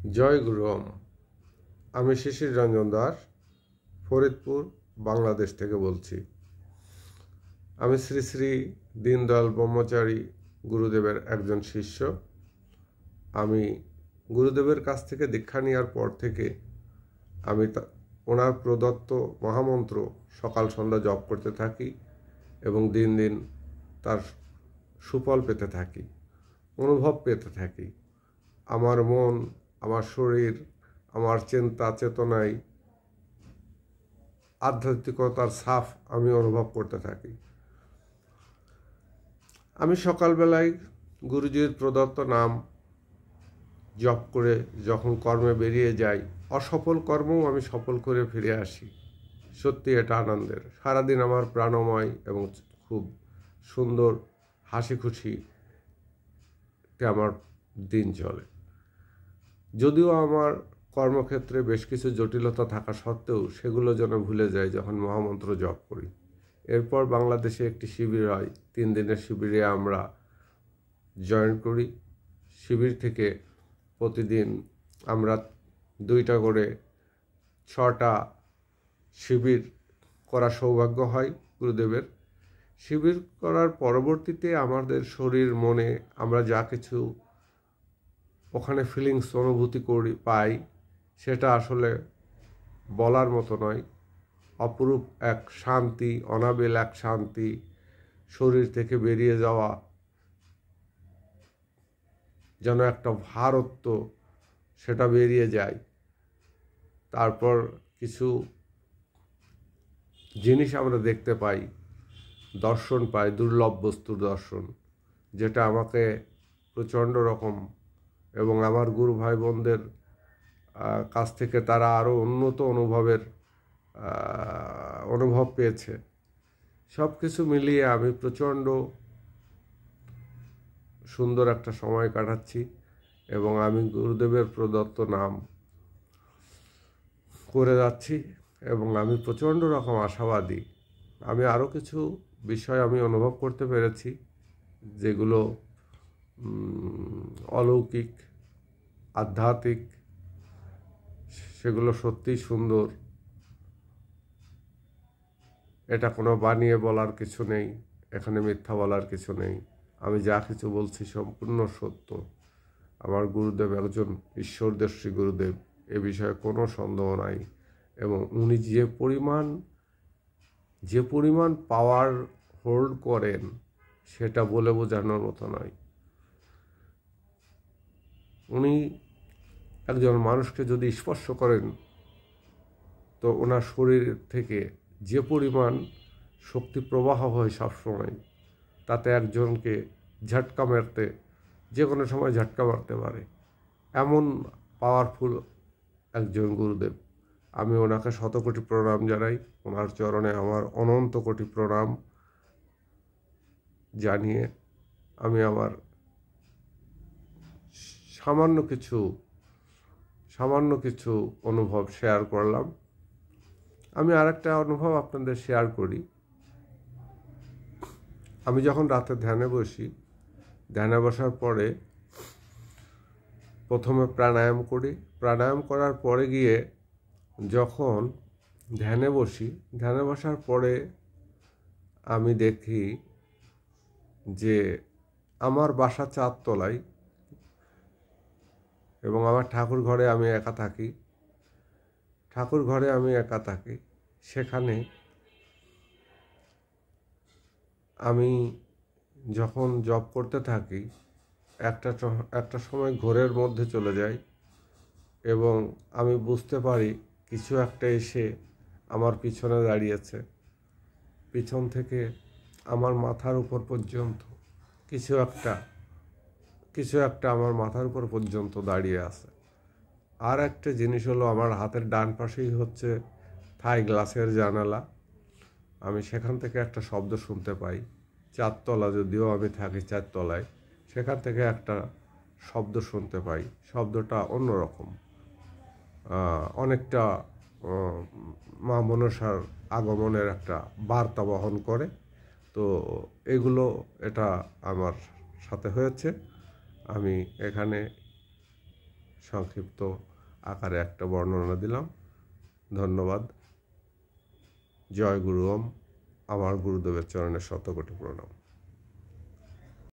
জয় গুরুম। আমি শিশির রঞ্জন দাস, ফরিদপুর, বাংলাদেশ থেকে বলছি। আমি শ্রী শ্রী দীনদয়াল ব্রহ্মচারী গুরুদেবের একজন শিষ্য। আমি গুরুদেবের কাছ থেকে দীক্ষা নেওয়ার পর থেকে আমি ওনার প্রদত্ত মহামন্ত্র সকাল সন্ধ্যা জপ করতে থাকি এবং দিন দিন তার সুফল পেতে থাকি, অনুভব পেতে থাকি। আমার মন, আমার শরীর, আমার চিন্তা চেতনায় আধ্যাত্মিকতার ছাপ আমি অনুভব করতে থাকি। আমি সকালবেলায় গুরুজির প্রদত্ত নাম জপ করে যখন কর্মে বেরিয়ে যাই, অসফল কর্মও আমি সফল করে ফিরে আসি। সত্যি এটা আনন্দের। সারাদিন আমার প্রাণময় এবং খুব সুন্দর হাসি খুশিতে আমার দিন চলে। যদিও আমার কর্মক্ষেত্রে বেশ কিছু জটিলতা থাকা সত্ত্বেও সেগুলো যেন ভুলে যাই যখন মহামন্ত্র জপ করি। এরপর বাংলাদেশে একটি শিবির হয়, 3 দিনের শিবিরে আমরা জয়েন করি। শিবির থেকে প্রতিদিন আমরা 2টা করে 6টা শিবির করার সৌভাগ্য হয় গুরুদেবের। শিবির করার পরবর্তীতে আমাদের শরীর মনে আমরা যা কিছু ওখানে ফিলিংস অনুভূতি পাই, সেটা আসলে বলার মতো নয়। অপরূপ এক শান্তি, অনাবিল এক শান্তি, শরীর থেকে বেরিয়ে যাওয়া যেন একটা ভারত্ব, সেটা বেরিয়ে যায়। তারপর কিছু জিনিস আমরা দেখতে পাই, দর্শন পাই, দুর্লভ বস্তুর দর্শন, যেটা আমাকে প্রচণ্ড রকম এবং আমার গুরু ভাই বোনদের কাছ থেকে তারা আরও উন্নত অনুভব পেয়েছে। সব কিছু মিলিয়ে আমি প্রচণ্ড সুন্দর একটা সময় কাটাচ্ছি এবং আমি গুরুদেবের প্রদত্ত নাম করে যাচ্ছি এবং আমি প্রচণ্ড রকম আশাবাদী। আমি আরও কিছু বিষয় আমি অনুভব করতে পেরেছি যেগুলো অলৌকিক, আধ্যাত্মিক, সেগুলো সত্যিই সুন্দর। এটা কোনো বানিয়ে বলার কিছু নেই, এখানে মিথ্যা বলার কিছু নেই। আমি যা কিছু বলছি সম্পূর্ণ সত্য। আমার গুরুদেব একজন ঈশ্বরদর্শী গুরুদেব, এ বিষয়ে কোনো সন্দেহ নাই। এবং উনি যে পরিমাণ পাওয়ার হোল্ড করেন সেটা বলে বোঝানোর মতো নয়। উনি একজন মানুষকে যদি স্পর্শ করেন তো ওনার শরীর থেকে যে পরিমাণ শক্তি প্রবাহ হয় সবসময়, তাতে একজনকে ঝটকা মারতে, যে কোনো সময় ঝটকা মারতে পারে, এমন পাওয়ারফুল একজন গুরুদেব। আমি ওনাকে শতকোটি প্রণাম জানাই। ওনার চরণে আমার অনন্ত কোটি প্রণাম জানিয়ে আমি আমার সামান্য কিছু অনুভব শেয়ার করলাম। আমি আরেকটা অনুভব আপনাদের শেয়ার করি। আমি যখন রাতে ধ্যানে বসি, ধ্যানে বসার পরে প্রথমে প্রাণায়াম করি। প্রাণায়াম করার পরে গিয়ে যখন ধ্যানে বসার পরে আমি দেখি যে আমার বাসা 4 তলায় এবং আমার ঠাকুর ঘরে আমি একা থাকি। সেখানে আমি যখন জব করতে থাকি একটা সময় ঘোরের মধ্যে চলে যাই এবং আমি বুঝতে পারি কিছু একটা এসে আমার পিছনে দাঁড়িয়েছে। পিছন থেকে আমার মাথার উপর পর্যন্ত কিছু একটা আমার মাথার উপর পর্যন্ত দাঁড়িয়ে আছে। আর একটা জিনিস হলো, আমার হাতের ডান পাশেই হচ্ছে থাই গ্লাসের জানালা। আমি সেখান থেকে একটা শব্দ শুনতে পাই। 4 তলা, যদিও আমি থাকি 4 তলায়, সেখান থেকে একটা শব্দ শুনতে পাই। শব্দটা অন্যরকম, অনেকটা মা মনসার আগমনের একটা বার্তা বহন করে। তো এটা আমার সাথে হয়েছে। আমি এখানে সংক্ষিপ্ত আকারে একটা বর্ণনা দিলাম। ধন্যবাদ। জয় গুরু ওম। আমার গুরুদেবের চরণে শতকোটি প্রণাম।